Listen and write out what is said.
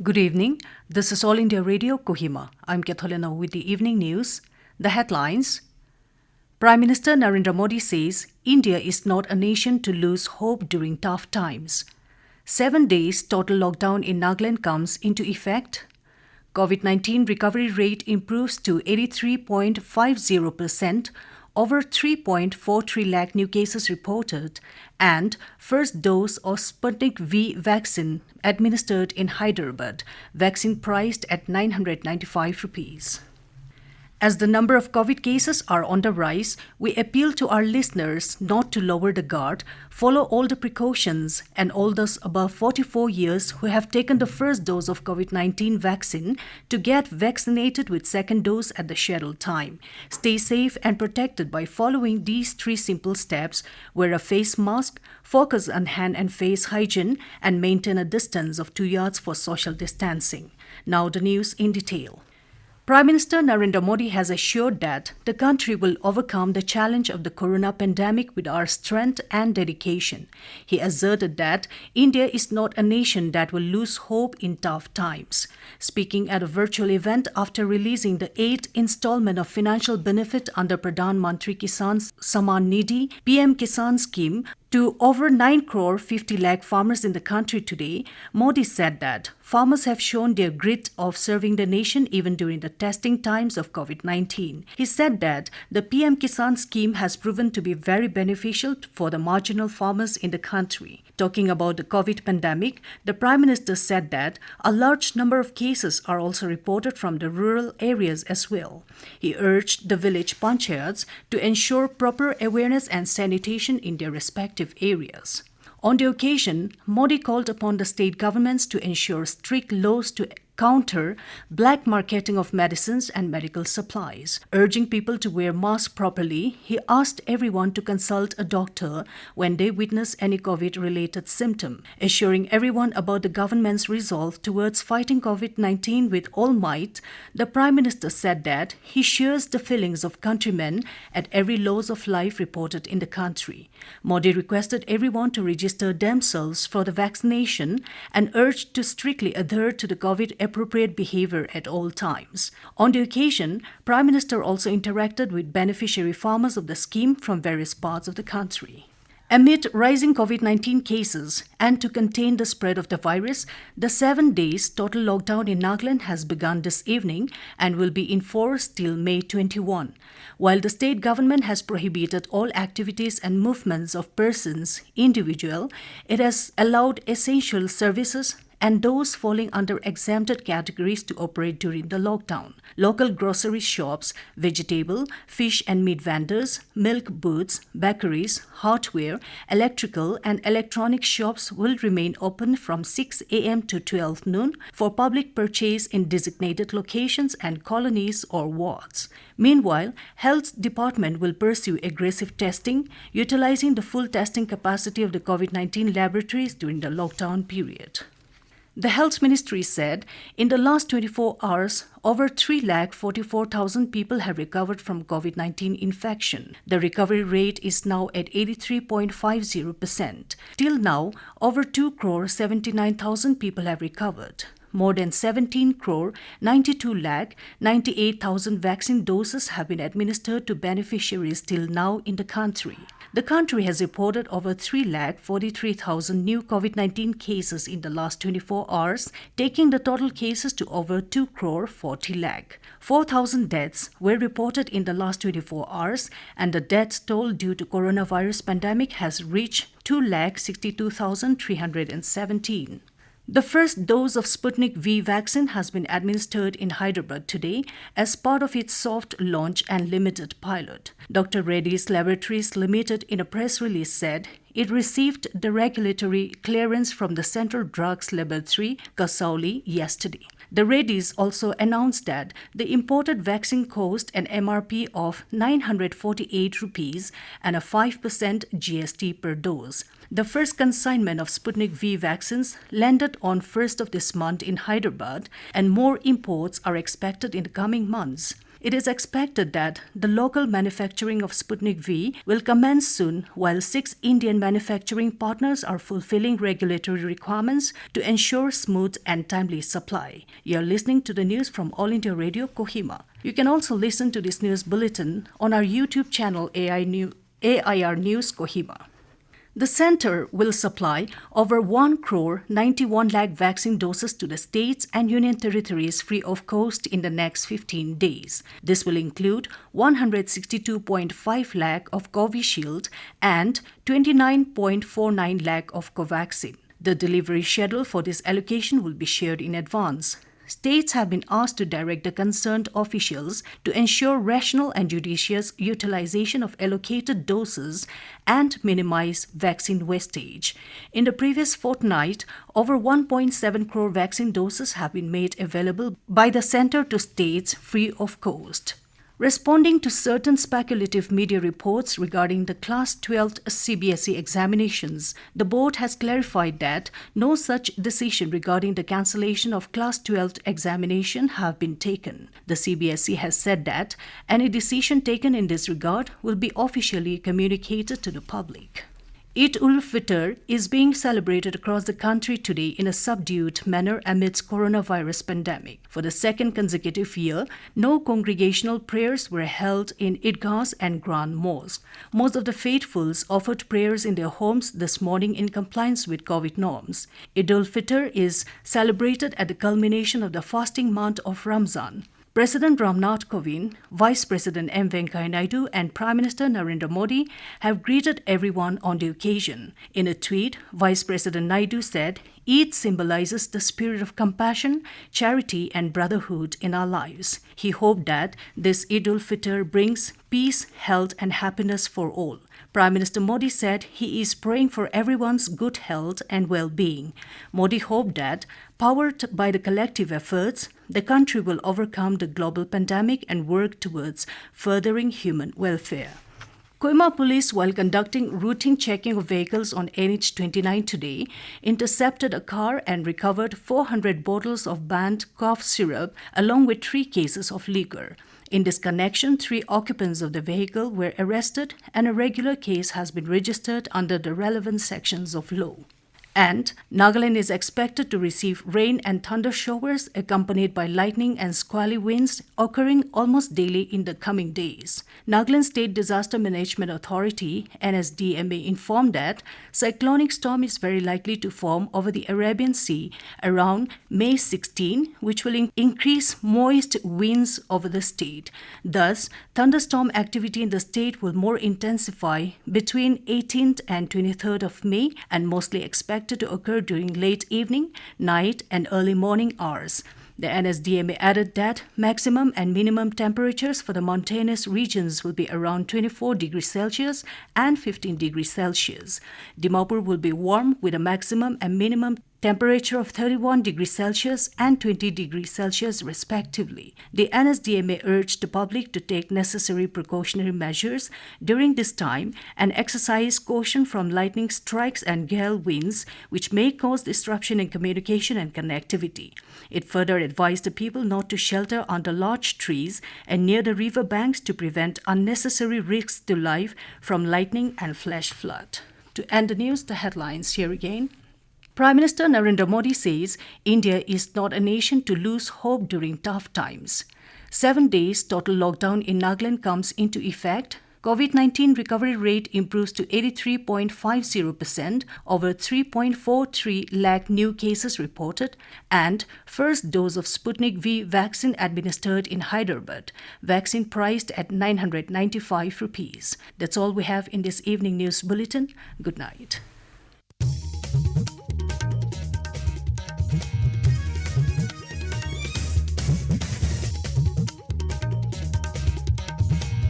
Good evening. This is All India Radio, Kohima. I'm Katholina with the evening news. The headlines. Prime Minister Narendra Modi says India is not a nation to lose hope during tough times. 7 days total lockdown in Nagaland comes into effect. COVID-19 recovery rate improves to 83.50%, over 3.43 lakh new cases reported, and first dose of Sputnik V vaccine administered in Hyderabad, vaccine priced at 995 rupees. As the number of COVID cases are on the rise, we appeal to our listeners not to lower the guard, follow all the precautions, and all those above 44 years who have taken the first dose of COVID-19 vaccine to get vaccinated with second dose at the scheduled time. Stay safe and protected by following these 3 simple steps: wear a face mask, focus on hand and face hygiene, and maintain a distance of 2 yards for social distancing. Now the news in detail. Prime Minister Narendra Modi has assured that the country will overcome the challenge of the corona pandemic with our strength and dedication. He asserted that India is not a nation that will lose hope in tough times. Speaking at a virtual event after releasing the 8th installment of financial benefit under Pradhan Mantri Kisan Samman Nidhi PM Kisan scheme to over 9 crore 50 lakh farmers in the country today, Modi said that farmers have shown their grit of serving the nation even during the testing times of COVID-19. He said that the PM Kisan scheme has proven to be very beneficial for the marginal farmers in the country. Talking about the COVID pandemic, the Prime Minister said that a large number of cases are also reported from the rural areas as well. He urged the village panchayats to ensure proper awareness and sanitation in their respective areas. On the occasion, Modi called upon the state governments to ensure strict laws to counter black marketing of medicines and medical supplies. Urging people to wear masks properly, he asked everyone to consult a doctor when they witness any COVID-related symptom. Assuring everyone about the government's resolve towards fighting COVID-19 with all might, the Prime Minister said that he shares the feelings of countrymen at every loss of life reported in the country. Modi requested everyone to register themselves for the vaccination and urged to strictly adhere to the COVID-appropriate behavior at all times. On the occasion, Prime Minister also interacted with beneficiary farmers of the scheme from various parts of the country. Amid rising COVID-19 cases and to contain the spread of the virus, the 7 days total lockdown in Nagaland has begun this evening and will be enforced till May 21. While the state government has prohibited all activities and movements of persons, individual, it has allowed essential services and those falling under exempted categories to operate during the lockdown. Local grocery shops, vegetable, fish and meat vendors, milk booths, bakeries, hardware, electrical and electronic shops will remain open from 6 a.m. to 12 noon for public purchase in designated locations and colonies or wards. Meanwhile, Health Department will pursue aggressive testing, utilizing the full testing capacity of the COVID-19 laboratories during the lockdown period. The Health Ministry said in the last 24 hours, over 3,44,000 people have recovered from COVID-19 infection. The recovery rate is now at 83.50%. Till now, over 2 crore 79,000 people have recovered. More than 17 crore 92 lakh 98,000 vaccine doses have been administered to beneficiaries till now in the country. The country has reported over 3,43,000 new COVID-19 cases in the last 24 hours, taking the total cases to over 2 crore 40 lakh. 4,000 deaths were reported in the last 24 hours, and the death toll due to coronavirus pandemic has reached 2,62,317. The first dose of Sputnik V vaccine has been administered in Hyderabad today as part of its soft launch and limited pilot. Dr. Reddy's Laboratories Limited in a press release said it received the regulatory clearance from the Central Drugs Laboratory, Kasauli, yesterday. The Reddy's also announced that the imported vaccine cost an MRP of 948 rupees and a 5% GST per dose. The first consignment of Sputnik V vaccines landed on 1st of this month in Hyderabad, and more imports are expected in the coming months. It is expected that the local manufacturing of Sputnik V will commence soon, while 6 Indian manufacturing partners are fulfilling regulatory requirements to ensure smooth and timely supply. You are listening to the news from All India Radio, Kohima. You can also listen to this news bulletin on our YouTube channel AIR News Kohima. The centre will supply over 1 crore 91 lakh vaccine doses to the states and union territories free of cost in the next 15 days. This will include 162.5 lakh of Covishield and 29.49 lakh of Covaxin. The delivery schedule for this allocation will be shared in advance. States have been asked to direct the concerned officials to ensure rational and judicious utilization of allocated doses and minimize vaccine wastage. In the previous fortnight, over 1.7 crore vaccine doses have been made available by the centre to states free of cost. Responding to certain speculative media reports regarding the Class 12 CBSE examinations, the board has clarified that no such decision regarding the cancellation of Class 12 examination have been taken. The CBSE has said that any decision taken in this regard will be officially communicated to the public. Eid-ul-Fitr is being celebrated across the country today in a subdued manner amidst coronavirus pandemic. For the second consecutive year, no congregational prayers were held in Idgahs and Grand Mosque. Most of the faithfuls offered prayers in their homes this morning in compliance with COVID norms. Eid-ul-Fitr is celebrated at the culmination of the fasting month of Ramzan. President Ramnath Kovind, Vice President M. Venkaiah Naidu and Prime Minister Narendra Modi have greeted everyone on the occasion. In a tweet, Vice President Naidu said, Eid symbolizes the spirit of compassion, charity and brotherhood in our lives. He hoped that this Eid-ul-Fitr brings peace, health and happiness for all. Prime Minister Modi said he is praying for everyone's good health and well-being. Modi hoped that, powered by the collective efforts, the country will overcome the global pandemic and work towards furthering human welfare. Kohima police, while conducting routine checking of vehicles on NH29 today, intercepted a car and recovered 400 bottles of banned cough syrup along with 3 cases of liquor. In this connection, 3 occupants of the vehicle were arrested and a regular case has been registered under the relevant sections of law. And Nagaland is expected to receive rain and thunder showers accompanied by lightning and squally winds occurring almost daily in the coming days. Nagaland State Disaster Management Authority (NSDMA) informed that cyclonic storm is very likely to form over the Arabian Sea around May 16, which will increase moist winds over the state. Thus, thunderstorm activity in the state will more intensify between 18th and 23rd of May and mostly expected to occur during late evening, night and early morning hours. The NSDMA added that maximum and minimum temperatures for the mountainous regions will be around 24 degrees Celsius and 15 degrees Celsius. Dimapur will be warm with a maximum and minimum temperature of 31 degrees Celsius and 20 degrees Celsius respectively. The NSDMA urged the public to take necessary precautionary measures during this time and exercise caution from lightning strikes and gale winds, which may cause disruption in communication and connectivity. It further advised the people not to shelter under large trees and near the river banks to prevent unnecessary risks to life from lightning and flash flood. To end the news, the headlines here again. Prime Minister Narendra Modi says India is not a nation to lose hope during tough times. 7 days total lockdown in Nagaland comes into effect. COVID-19 recovery rate improves to 83.50%, over 3.43 lakh new cases reported, and first dose of Sputnik V vaccine administered in Hyderabad. Vaccine priced at 995 rupees. That's all we have in this evening news bulletin. Good night.